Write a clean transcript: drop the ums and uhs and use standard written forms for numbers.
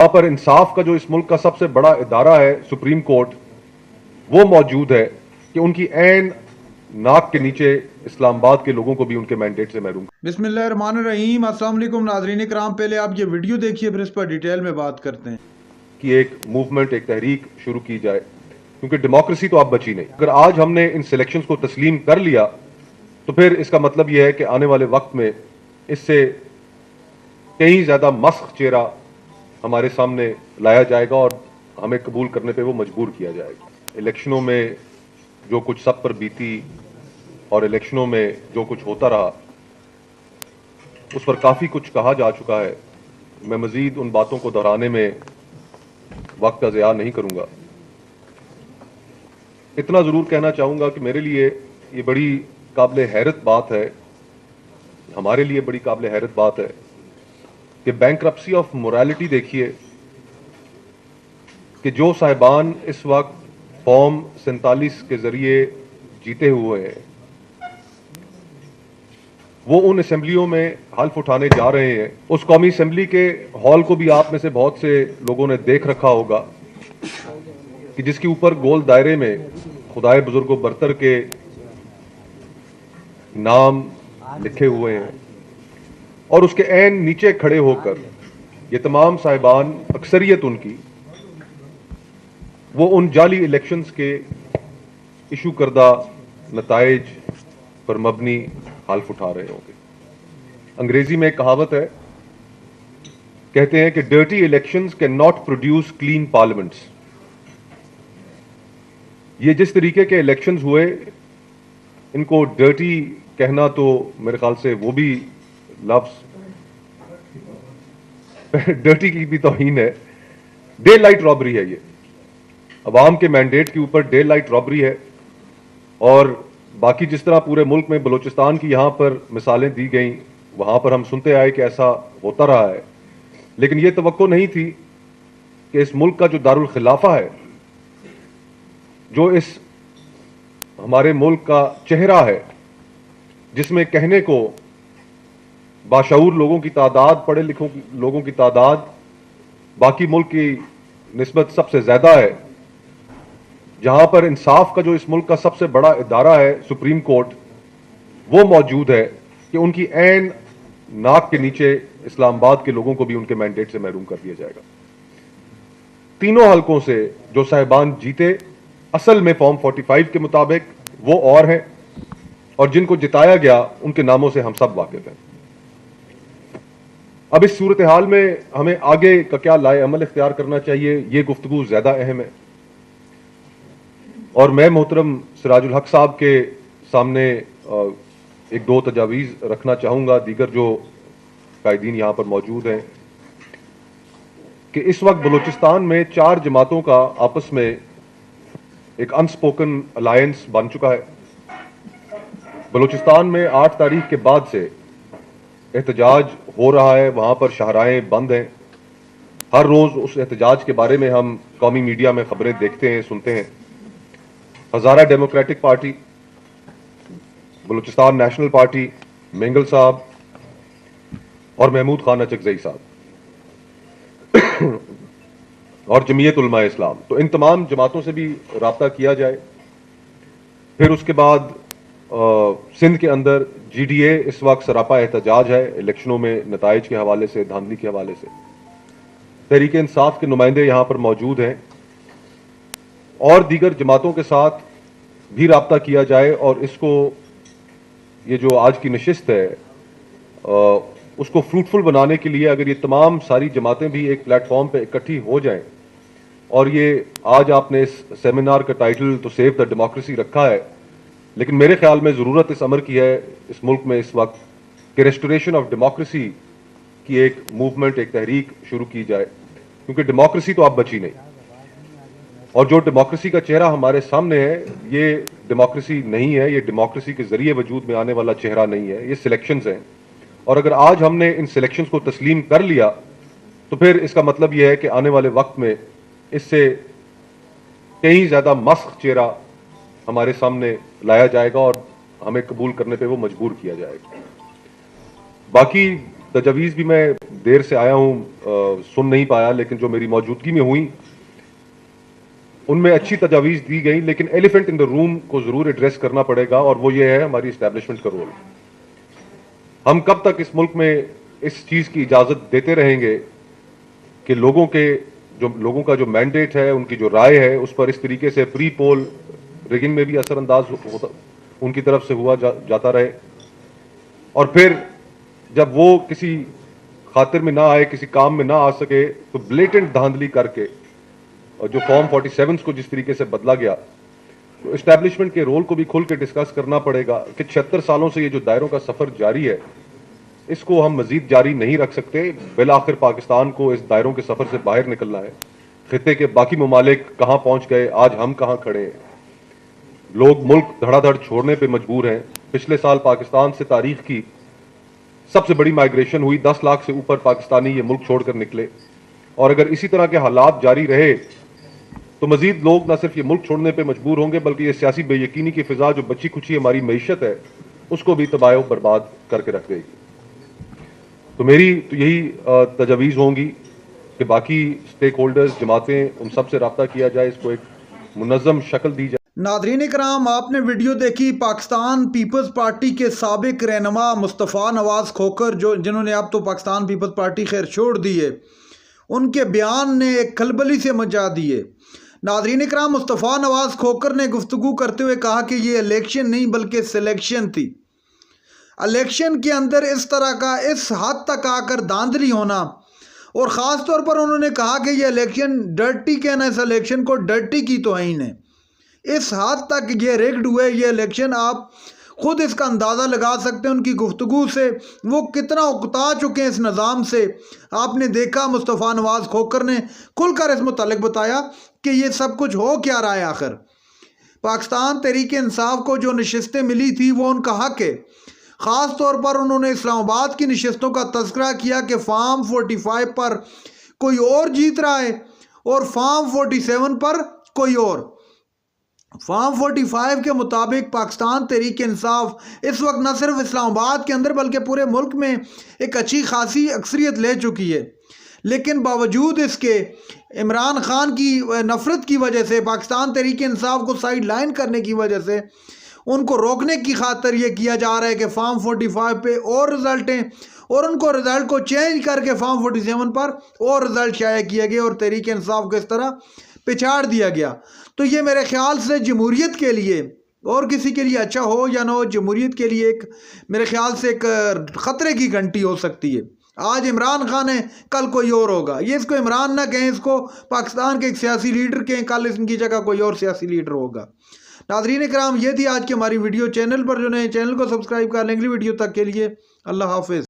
यहाँ पर इंसाफ का जो इस मुल्क का सबसे बड़ा इदारा है सुप्रीम कोर्ट, वो मौजूद है कि उनकी ऐन नाक के नीचे इस्लामाबाद के लोगों को भी उनके मैंडेट से महरूम। बिस्मिल्लाहिर्रहमानिर्रहीम। अस्सलाम वालेकुम नाज़रीन इकराम, पहले आप ये वीडियो देखिए फिर इस पर डिटेल में बात करते हैं कि एक मूवमेंट, एक तहरीक शुरू की जाए, क्योंकि डेमोक्रेसी तो अब बची नहीं। अगर आज हमने इन सिलेक्शंस को तस्लीम कर लिया तो फिर इसका मतलब यह है कि आने वाले वक्त में इससे कहीं ज्यादा मस्ख चेहरा हमारे सामने लाया जाएगा और हमें कबूल करने पे वो मजबूर किया जाएगा। इलेक्शनों में जो कुछ सब पर बीती और इलेक्शनों में जो कुछ होता रहा, उस पर काफी कुछ कहा जा चुका है। मैं मजीद उन बातों को दोहराने में वक्त का ज़िया नहीं करूंगा। इतना जरूर कहना चाहूंगा कि मेरे लिए ये बड़ी काबिल हैरत बात है, हमारे लिए बड़ी काबिल हैरत बात है कि बैंक्रप्सी ऑफ मोरालिटी देखिए कि जो साहिबान इस वक्त फॉर्म 47 के जरिए जीते हुए हैं, वो उन असेंबलियों में हल्फ उठाने जा रहे हैं। उस कौमी असेंबली के हॉल को भी आप में से बहुत से लोगों ने देख रखा होगा कि जिसके ऊपर गोल दायरे में खुदाए बुजुर्गो बरतर के नाम लिखे हुए हैं और उसके ऐन नीचे खड़े होकर ये तमाम साहिबान, अक्सरियत उनकी, वो उन जाली इलेक्शंस के इशू करदा नताइज पर मबनी हल्फ उठा रहे होंगे। अंग्रेजी में एक कहावत है, कहते हैं कि dirty elections can not produce clean parliaments. ये जिस तरीके के इलेक्शंस हुए, इनको डर्टी कहना तो मेरे ख्याल से वो भी लफ्ज डर्टी की भी तौहीन है। डे लाइट रॉबरी है ये, अवाम के मैंडेट के ऊपर डे लाइट रॉबरी है। और बाकी जिस तरह पूरे मुल्क में बलूचिस्तान की यहां पर मिसालें दी गई, वहां पर हम सुनते आए कि ऐसा होता रहा है, लेकिन यह तवक्को नहीं थी कि इस मुल्क का जो दारुल खिलाफा है, जो इस हमारे मुल्क का चेहरा है, जिसमें कहने को बाशऊर लोगों की तादाद, पढ़े लिखे लोगों की तादाद बाकी मुल्क की निस्बत सबसे ज्यादा है, जहां पर इंसाफ का जो इस मुल्क का सबसे बड़ा इदारा है सुप्रीम कोर्ट, वो मौजूद है कि उनकी ऐन नाक के नीचे इस्लामाबाद के लोगों को भी उनके मैंडेट से महरूम कर दिया जाएगा। तीनों हलकों से जो साहिबान जीते, असल में फॉर्म 45 के मुताबिक वो और हैं, और जिनको जिताया गया उनके नामों से हम सब वाकिफ हैं। अब इस सूरत हाल में हमें आगे का क्या लाए अमल इख्तियार करना चाहिए, ये गुफ्तगू ज्यादा अहम है। और मैं मोहतरम सिराजुल हक साहब के सामने एक दो तजावीज़ रखना चाहूँगा, दीगर जो कायदीन यहाँ पर मौजूद हैं, कि इस वक्त बलूचिस्तान में 4 जमातों का आपस में एक अनस्पोकन अलायंस बन चुका है। बलूचिस्तान में 8 तारीख के बाद से एहतजाज हो रहा है, वहाँ पर शाहराहें बंद हैं। हर रोज़ उस एहतजाज के बारे में हम कौमी मीडिया में खबरें देखते हैं, सुनते हैं। Hazara Democratic Party, Balochistan National Party, Mengal साहब और महमूद खान अचकजई साहब और जमीयत उलमा इस्लाम, तो इन तमाम जमातों से भी राब्ता किया जाए। फिर उसके बाद सिंध के अंदर GDA इस वक्त सरापा एहतजाज है, इलेक्शनों में नताइज के हवाले से, धांधली के हवाले से। तहरीक इंसाफ के नुमाइंदे यहां पर मौजूद हैं और दीगर जमातों के साथ भी राब्ता किया जाए और इसको, ये जो आज की नशिस्त है, उसको फ्रूटफुल बनाने के लिए अगर ये तमाम सारी जमातें भी एक प्लेटफॉर्म पे इकट्ठी हो जाएं, और ये आज आपने इस सेमिनार का टाइटल तो सेव द डेमोक्रेसी रखा है, लेकिन मेरे ख्याल में ज़रूरत इस अमर की है इस मुल्क में इस वक्त कि रेस्टोरेशन ऑफ डेमोक्रेसी की एक मूवमेंट, एक तहरीक शुरू की जाए, क्योंकि डेमोक्रेसी तो अब बची नहीं। और जो डेमोक्रेसी का चेहरा हमारे सामने है, ये डेमोक्रेसी नहीं है, ये डेमोक्रेसी के जरिए वजूद में आने वाला चेहरा नहीं है, ये सिलेक्शंस हैं। और अगर आज हमने इन सिलेक्शंस को तस्लीम कर लिया तो फिर इसका मतलब यह है कि आने वाले वक्त में इससे कहीं ज्यादा मस्ख चेहरा हमारे सामने लाया जाएगा और हमें कबूल करने पे वो मजबूर किया जाएगा। बाकी तजावीज़ भी मैं देर से आया हूँ, सुन नहीं पाया, लेकिन जो मेरी मौजूदगी में हुई उनमें अच्छी तजावीज़ दी गई, लेकिन एलिफेंट इन द रूम को ज़रूर एड्रेस करना पड़ेगा, और वो ये है हमारी इस्टेब्लिशमेंट का रोल। हम कब तक इस मुल्क में इस चीज़ की इजाज़त देते रहेंगे कि लोगों का जो मैंडेट है, उनकी जो राय है, उस पर इस तरीके से प्री पोल रिगिंग में भी असरअंदाज होता उनकी तरफ से हुआ जाता रहे, और फिर जब वो किसी खातिर में ना आए, किसी काम में ना आ सके, तो ब्लेटेंट धांधली करके, और जो फॉर्म 47 को जिस तरीके से बदला गया, तो इस्टेब्लिशमेंट के रोल को भी खुल के डिस्कस करना पड़ेगा कि 76 सालों से ये जो दायरों का सफर जारी है, इसको हम मजीद जारी नहीं रख सकते। बिलाखिर पाकिस्तान को इस दायरों के सफर से बाहर निकलना है। खित्ते के बाकी ममालिक कहां पहुंच गए, आज हम कहां खड़े हैं। लोग मुल्क धड़ाधड़ छोड़ने पे मजबूर हैं। पिछले साल पाकिस्तान से तारीख की सबसे बड़ी माइग्रेशन हुई, 10 लाख से ऊपर पाकिस्तानी ये मुल्क छोड़कर निकले, और अगर इसी तरह के हालात जारी रहे तो मजीद लोग न सिर्फ ये मुल्क छोड़ने पे मजबूर होंगे, बल्कि ये सियासी बेयकीनी की फिजा जो बची खुची हमारी मईशत है, उसको भी तबाह बर्बाद करके रख देगी। तो मेरी तो यही तजवीज़ होंगी कि बाकी स्टेक होल्डर्स, जमातें, उन सब से रब्ता किया जाए, इसको एक मुनज़्ज़म शक्ल दी जाए। नाज़रीन इकराम, आपने वीडियो देखी पाकिस्तान पीपल्स पार्टी के साबिक रहनुमा मुस्तफ़ा नवाज़ खोखर, जिन्होंने अब तो पाकिस्तान पीपल्स पार्टी खैर छोड़ दी है, उनके बयान ने एक खलबली से मचा दी है। नाज़रीन इकराम, मुस्तफ़ा नवाज़ खोखर ने गुफ्तगू करते हुए कहा कि ये इलेक्शन नहीं बल्कि सिलेक्शन थी। इलेक्शन के अंदर इस तरह का इस हद तक आकर धांधली होना, और ख़ास तौर पर उन्होंने कहा कि ये इलेक्शन डर्टी कहना, इस इलेक्शन को डर्टी की तौहीन है। इस हद तक ये रिग्ड हुए ये इलेक्शन, आप खुद इसका अंदाज़ा लगा सकते हैं उनकी गुफ्तगू से, वो कितना उकता चुके हैं इस निज़ाम से। आपने देखा मुस्तफ़ा नवाज़ खोखर ने खुलकर इस मुतालिक बताया कि ये सब कुछ हो क्या रहा है। आखिर पाकिस्तान तहरीक इंसाफ को जो नशिस्तें मिली थी वो उनका हक है। ख़ास तौर पर उन्होंने इस्लामाबाद की नशिस्तों का तज़किरा किया कि फार्म 45 पर कोई और जीत रहा है और फार्म 47 पर कोई और। फार्म 45 के मुताबिक पाकिस्तान तहरीक इंसाफ इस वक्त न सिर्फ इस्लामाबाद के अंदर बल्कि पूरे मुल्क में एक अच्छी खासी अक्सरियत ले चुकी है, लेकिन बावजूद इसके इमरान खान की नफ़रत की वजह से, पाकिस्तान तहरीक इंसाफ को साइड लाइन करने की वजह से, उनको रोकने की खातिर ये किया जा रहा है कि फार्म 45 पे और रिज़ल्ट हैं, और उनको रिज़ल्ट को चेंज करके फार्म 47 पर और रिज़ल्ट शाया किया गया और तहरीक इंसाफ को इस तरह पिछाड़ दिया गया। तो ये मेरे ख्याल से जमहूरियत के लिए, और किसी के लिए अच्छा हो या ना हो, जमहूरियत के लिए एक मेरे ख्याल से एक ख़तरे की घंटी हो सकती है। आज इमरान खान है, कल कोई और होगा। ये इसको इमरान ना कहें, इसको पाकिस्तान के एक सियासी लीडर कहें, कल इनकी जगह कोई और सियासी लीडर होगा। नाज़रीन इकराम, ये थी आज की हमारी वीडियो। चैनल पर जो नए, चैनल को सब्सक्राइब कर लें। अगली वीडियो तक के लिए अल्लाह हाफिज़।